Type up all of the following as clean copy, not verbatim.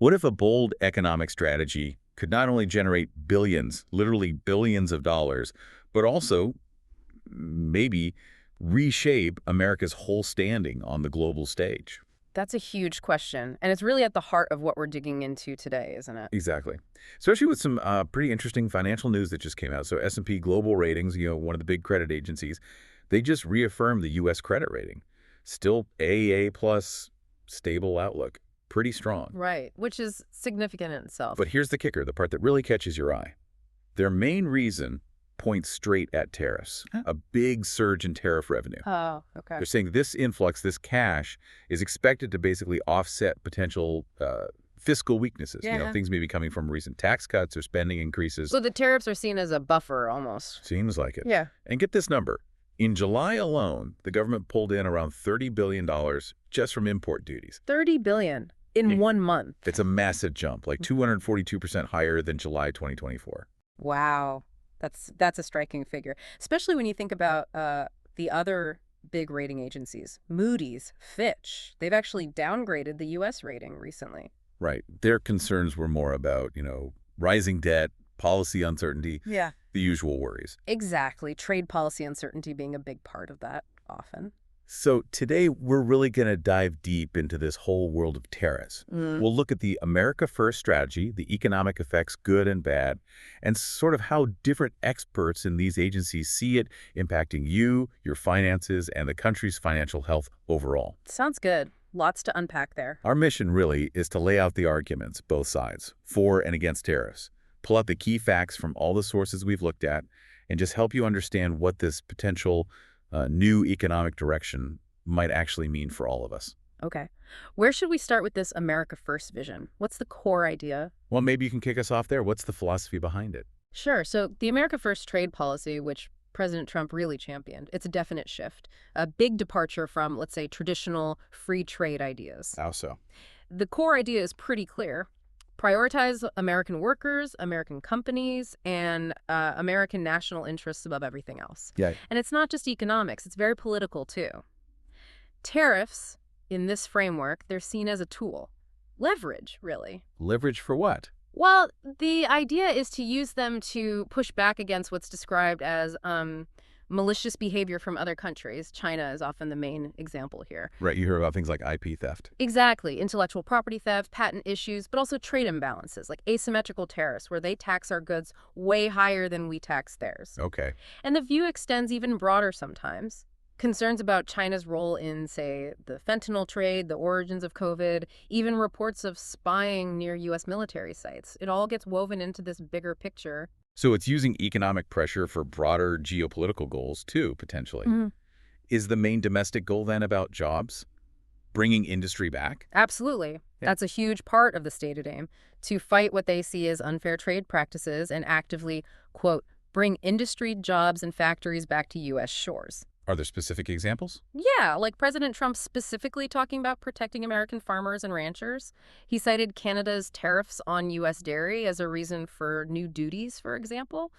What if a bold economic strategy could not only generate billions, literally billions of dollars, but also maybe reshape America's whole standing on the global stage? That's a huge question, and it's really at the heart of what we're digging into today, isn't it? Exactly. Especially with some pretty interesting financial news that just came out. So S&P Global Ratings, one of the big credit agencies, they just reaffirmed the U.S. credit rating. Still AA plus, stable outlook. Pretty strong. Right, which is significant in itself. But here's the kicker, the part that really catches your eye. Their main reason points straight at tariffs, a big surge in tariff revenue. Oh, okay. They're saying this influx, this cash, is expected to basically offset potential fiscal weaknesses. Yeah. Things may be coming from recent tax cuts or spending increases. So the tariffs are seen as a buffer almost. Seems like it. Yeah. And get this number. In July alone, the government pulled in around $30 billion just from import duties. $30 billion in 1 month. It's a massive jump, like 242% higher than July 2024. Wow. That's a striking figure, especially when you think about the other big rating agencies. Moody's, Fitch, they've actually downgraded the U.S. rating recently. Right. Their concerns were more about, rising debt, policy uncertainty, Yeah. the usual worries. Exactly. Trade policy uncertainty being a big part of that often. So today, we're really going to dive deep into this whole world of tariffs. We'll look at the America First strategy, the economic effects, good and bad, and sort of how different experts in these agencies see it impacting you, your finances, and the country's financial health overall. Sounds good. Lots to unpack there. Our mission really is to lay out the arguments, both sides, for and against tariffs, pull out the key facts from all the sources we've looked at, and just help you understand what this potential new economic direction might actually mean for all of us. Okay. Where should we start with this America First vision? What's the core idea? Well, maybe you can kick us off there. What's the philosophy behind it? Sure. So the America First trade policy, which President Trump really championed, it's a definite shift, a big departure from, let's say, traditional free trade ideas. How so? The core idea is pretty clear. Prioritize American workers, American companies, and American national interests above everything else. Yeah. And it's not just economics, it's very political too. Tariffs, in this framework, they're seen as a tool. Leverage, really. Leverage for what? Well, the idea is to use them to push back against what's described as malicious behavior from other countries. China is often the main example here. Right, you hear about things like IP theft. Exactly. Intellectual property theft, patent issues, but also trade imbalances, like asymmetrical tariffs, where they tax our goods way higher than we tax theirs. Okay. And the view extends even broader sometimes. Concerns about China's role in, say, the fentanyl trade, the origins of COVID, even reports of spying near U.S. military sites. It all gets woven into this bigger picture. So it's using economic pressure for broader geopolitical goals, too, potentially. Is the main domestic goal then about jobs? Bringing industry back? Absolutely. Yeah. That's a huge part of the stated aim, to fight what they see as unfair trade practices and actively, quote, bring industry, jobs, and factories back to U.S. shores. Are there specific examples? Yeah, like President Trump specifically talking about protecting American farmers and ranchers. He cited Canada's tariffs on U.S. dairy as a reason for new duties, for example.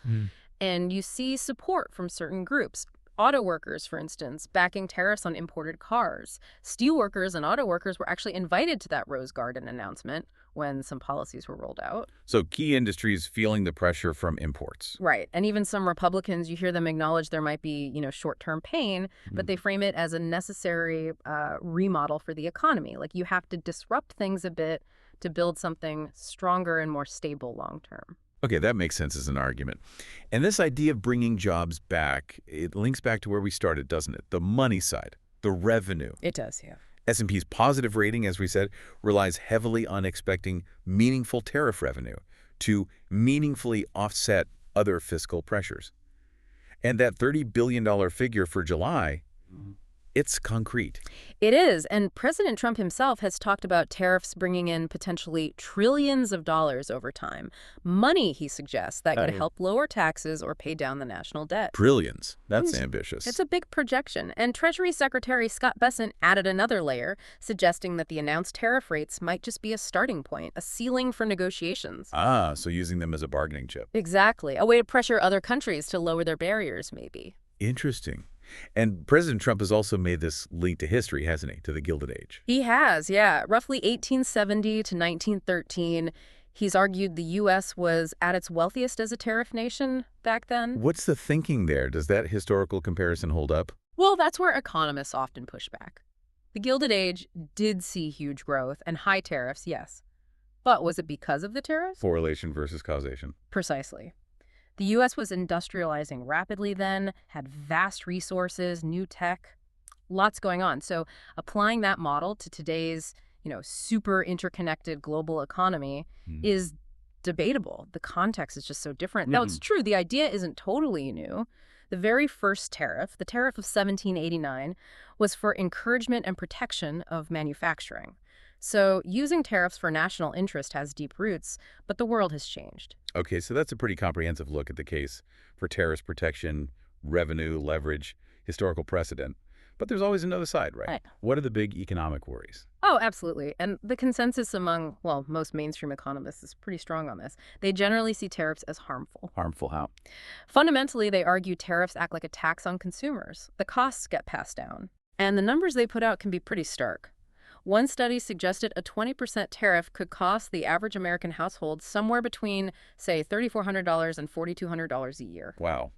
And you see support from certain groups. Auto workers, for instance, backing tariffs on imported cars. Steel workers and auto workers were actually invited to that Rose Garden announcement when some policies were rolled out. So key industries feeling the pressure from imports. Right. And even some Republicans, you hear them acknowledge there might be, short-term pain, but they frame it as a necessary remodel for the economy. Like you have to disrupt things a bit to build something stronger and more stable long-term. Okay, that makes sense as an argument. And this idea of bringing jobs back, it links back to where we started, doesn't it? The money side, the revenue. It does, yeah. S&P's positive rating, as we said, relies heavily on expecting meaningful tariff revenue to meaningfully offset other fiscal pressures. And that $30 billion figure for July, it's concrete. It is, and President Trump himself has talked about tariffs bringing in potentially trillions of dollars over time. Money, he suggests, that could help lower taxes or pay down the national debt. Trillions. That's ambitious. It's a big projection, and Treasury Secretary Scott Bessent added another layer, suggesting that the announced tariff rates might just be a starting point, a ceiling for negotiations. Ah, so using them as a bargaining chip. Exactly. A way to pressure other countries to lower their barriers, maybe. Interesting. And President Trump has also made this link to history, hasn't he, to the Gilded Age? He has, yeah. Roughly 1870 to 1913, he's argued the U.S. was at its wealthiest as a tariff nation back then. What's the thinking there? Does that historical comparison hold up? Well, that's where economists often push back. The Gilded Age did see huge growth and high tariffs, yes. But was it because of the tariffs? Correlation versus causation. Precisely. The U.S. was industrializing rapidly then, had vast resources, new tech, lots going on. So applying that model to today's, super interconnected global economy is debatable. The context is just so different. Now, it's true, the idea isn't totally new. The very first tariff, the Tariff of 1789, was for encouragement and protection of manufacturing. So using tariffs for national interest has deep roots, but the world has changed. Okay, so that's a pretty comprehensive look at the case for terrorist protection, revenue, leverage, historical precedent. But there's always another side, right? What are the big economic worries? Oh, absolutely. And the consensus among, most mainstream economists is pretty strong on this. They generally see tariffs as harmful. Harmful how? Fundamentally, they argue tariffs act like a tax on consumers. The costs get passed down. And the numbers they put out can be pretty stark. One study suggested a 20% tariff could cost the average American household somewhere between, say, $3,400 and $4,200 a year. Wow.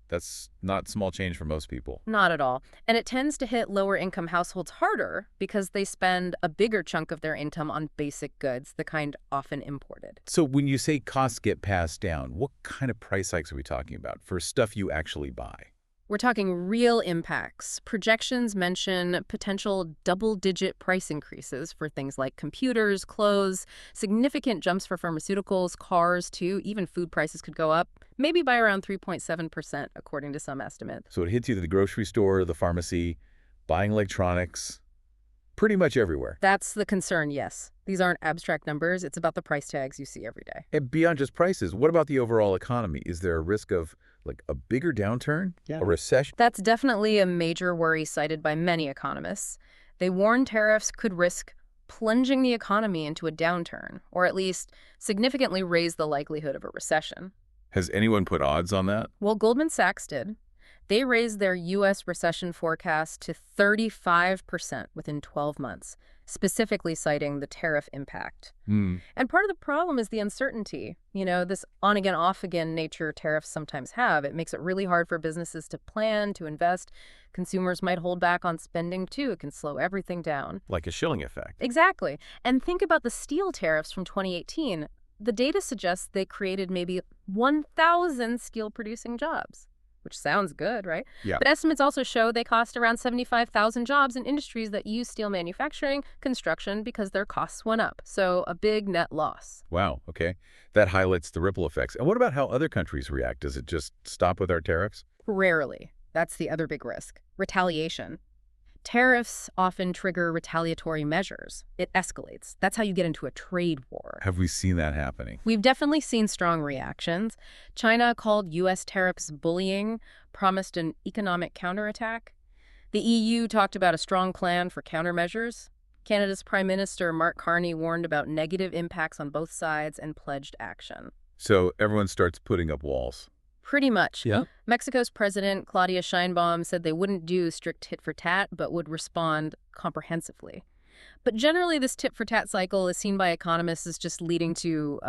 That's not small change for most people. Not at all. And it tends to hit lower-income households harder because they spend a bigger chunk of their income on basic goods, the kind often imported. So when you say costs get passed down, what kind of price hikes are we talking about for stuff you actually buy? We're talking real impacts. Projections mention potential double-digit price increases for things like computers, clothes, significant jumps for pharmaceuticals, cars, too. Even food prices could go up, maybe by around 3.7%, according to some estimates. So it hits you at the grocery store, the pharmacy, buying electronics, pretty much everywhere. That's the concern, yes. These aren't abstract numbers. It's about the price tags you see every day. And beyond just prices, what about the overall economy? Is there a risk of a bigger downturn? Yeah. A recession? That's definitely a major worry cited by many economists. They warn tariffs could risk plunging the economy into a downturn, or at least significantly raise the likelihood of a recession. Has anyone put odds on that? Well, Goldman Sachs did. They raised their U.S. recession forecast to 35% within 12 months, specifically citing the tariff impact. And part of the problem is the uncertainty. This on-again, off-again nature tariffs sometimes have. It makes it really hard for businesses to plan, to invest. Consumers might hold back on spending, too. It can slow everything down. Like a shilling effect. Exactly. And think about the steel tariffs from 2018. The data suggests they created maybe 1,000 steel-producing jobs. Which sounds good, right? Yeah. But estimates also show they cost around 75,000 jobs in industries that use steel manufacturing, construction, because their costs went up. So a big net loss. Wow, okay. That highlights the ripple effects. And what about how other countries react? Does it just stop with our tariffs? Rarely. That's the other big risk. Retaliation. Tariffs often trigger retaliatory measures. It escalates. That's how you get into a trade war. Have we seen that happening? We've definitely seen strong reactions. China called U.S. tariffs bullying, promised an economic counterattack. The EU talked about a strong plan for countermeasures. Canada's Prime Minister Mark Carney warned about negative impacts on both sides and pledged action. So everyone starts putting up walls. Pretty much. Yeah. Mexico's President Claudia Sheinbaum said they wouldn't do strict tit-for-tat, but would respond comprehensively. But generally, this tit-for-tat cycle is seen by economists as just leading to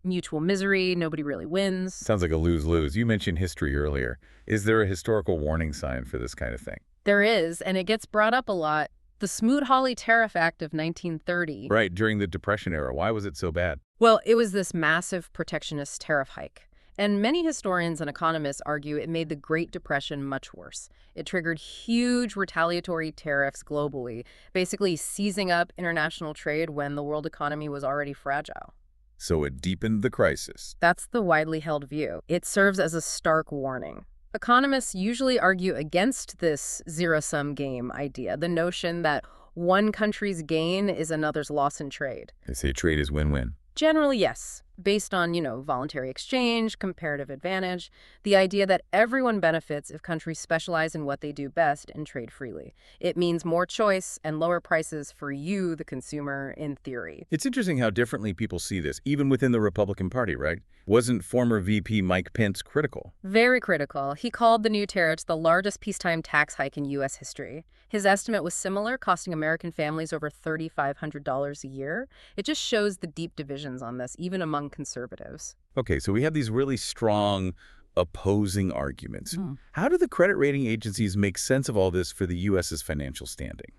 mutual misery. Nobody really wins. Sounds like a lose-lose. You mentioned history earlier. Is there a historical warning sign for this kind of thing? There is, and it gets brought up a lot. The Smoot-Hawley Tariff Act of 1930. Right, during the Depression era. Why was it so bad? Well, it was this massive protectionist tariff hike. And many historians and economists argue it made the Great Depression much worse. It triggered huge retaliatory tariffs globally, basically seizing up international trade when the world economy was already fragile. So it deepened the crisis. That's the widely held view. It serves as a stark warning. Economists usually argue against this zero-sum game idea, the notion that one country's gain is another's loss in trade. They say trade is win-win. Generally, yes. based on, voluntary exchange, comparative advantage, the idea that everyone benefits if countries specialize in what they do best and trade freely. It means more choice and lower prices for you, the consumer, in theory. It's interesting how differently people see this, even within the Republican Party, right? Wasn't former VP Mike Pence critical? Very critical. He called the new tariffs the largest peacetime tax hike in U.S. history. His estimate was similar, costing American families over $3,500 a year. It just shows the deep divisions on this, even among conservatives. Okay, so we have these really strong opposing arguments. Hmm. How do the credit rating agencies make sense of all this for the U.S.'s financial standing?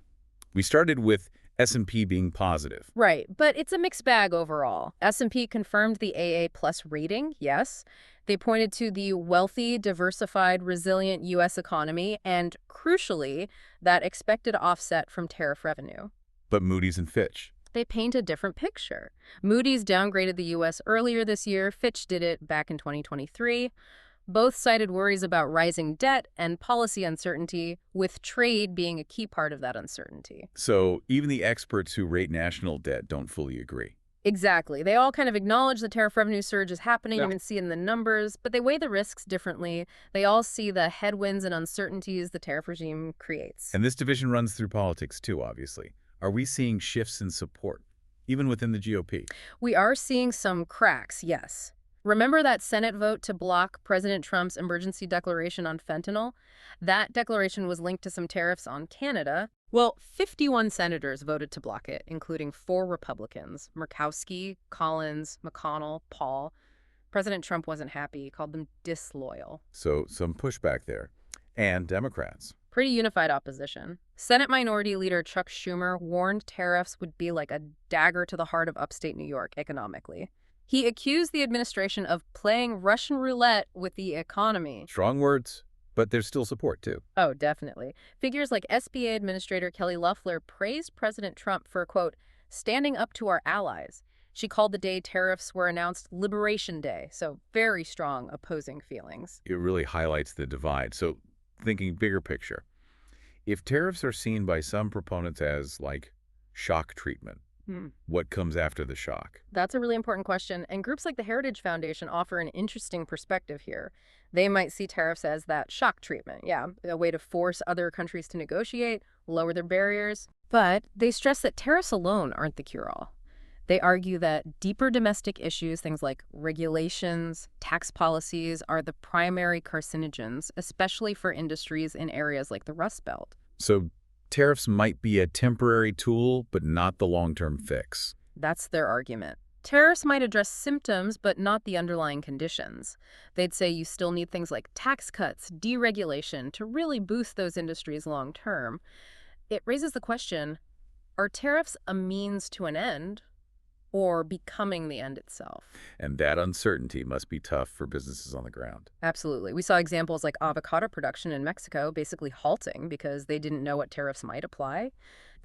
We started with S&P being positive. Right, but it's a mixed bag overall. S&P confirmed the AA+ rating, yes. They pointed to the wealthy, diversified, resilient U.S. economy and, crucially, that expected offset from tariff revenue. But Moody's and Fitch. They paint a different picture. Moody's downgraded the U.S. earlier this year. Fitch did it back in 2023. Both cited worries about rising debt and policy uncertainty, with trade being a key part of that uncertainty. So even the experts who rate national debt don't fully agree. Exactly. They all kind of acknowledge the tariff revenue surge is happening, Yeah. you can see it in the numbers, but they weigh the risks differently. They all see the headwinds and uncertainties the tariff regime creates. And this division runs through politics too, obviously. Are we seeing shifts in support, even within the GOP? We are seeing some cracks, yes. Remember that Senate vote to block President Trump's emergency declaration on fentanyl? That declaration was linked to some tariffs on Canada. Well, 51 senators voted to block it, including 4 Republicans: Murkowski, Collins, McConnell, Paul. President Trump wasn't happy. He called them disloyal. So some pushback there. And Democrats. Pretty unified opposition. Senate Minority Leader Chuck Schumer warned tariffs would be like a dagger to the heart of upstate New York economically. He accused the administration of playing Russian roulette with the economy. Strong words, but there's still support too. Oh, definitely. Figures like SBA Administrator Kelly Loeffler praised President Trump for, quote, standing up to our allies. She called the day tariffs were announced Liberation Day, so very strong opposing feelings. It really highlights the divide. So thinking bigger picture, if tariffs are seen by some proponents as like shock treatment, what comes after the shock? That's a really important question, and groups like the Heritage Foundation offer an interesting perspective here. They might see tariffs as that shock treatment, a way to force other countries to negotiate, lower their barriers. But they stress that tariffs alone aren't the cure-all. They argue that deeper domestic issues, things like regulations, tax policies, are the primary carcinogens, especially for industries in areas like the Rust Belt. So tariffs might be a temporary tool, but not the long-term fix. That's their argument. Tariffs might address symptoms, but not the underlying conditions. They'd say you still need things like tax cuts, deregulation to really boost those industries long term. It raises the question, are tariffs a means to an end or becoming the end itself? And that uncertainty must be tough for businesses on the ground. Absolutely. We saw examples like avocado production in Mexico basically halting because they didn't know what tariffs might apply.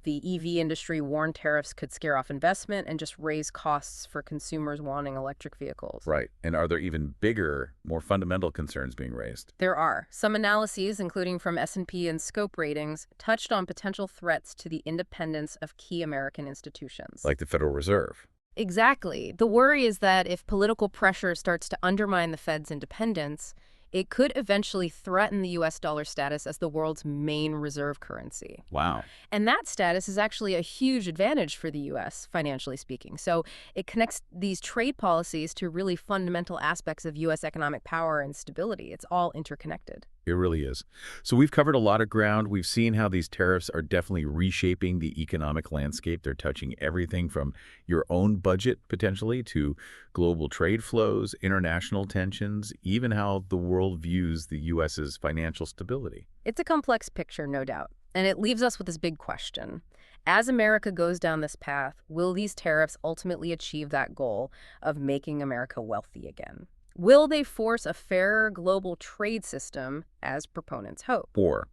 The EV industry warned tariffs could scare off investment and just raise costs for consumers wanting electric vehicles. Right. And are there even bigger, more fundamental concerns being raised? There are. Some analyses, including from S&P and Scope Ratings, touched on potential threats to the independence of key American institutions. Like the Federal Reserve. Exactly. The worry is that if political pressure starts to undermine the Fed's independence, it could eventually threaten the U.S. dollar status as the world's main reserve currency. Wow. And that status is actually a huge advantage for the U.S., financially speaking. So it connects these trade policies to really fundamental aspects of U.S. economic power and stability. It's all interconnected. It really is. So we've covered a lot of ground. We've seen how these tariffs are definitely reshaping the economic landscape. They're touching everything from your own budget, potentially, to global trade flows, international tensions, even how the world views the U.S.'s financial stability. It's a complex picture, no doubt. And it leaves us with this big question. As America goes down this path, will these tariffs ultimately achieve that goal of making America wealthy again? Will they force a fairer global trade system, as proponents hope? Or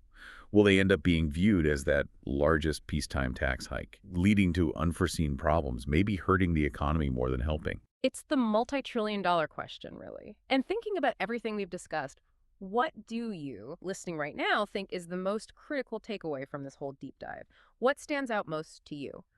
will they end up being viewed as that largest peacetime tax hike, leading to unforeseen problems, maybe hurting the economy more than helping? It's the multi-trillion-dollar question, really. And thinking about everything we've discussed, what do you, listening right now, think is the most critical takeaway from this whole deep dive? What stands out most to you?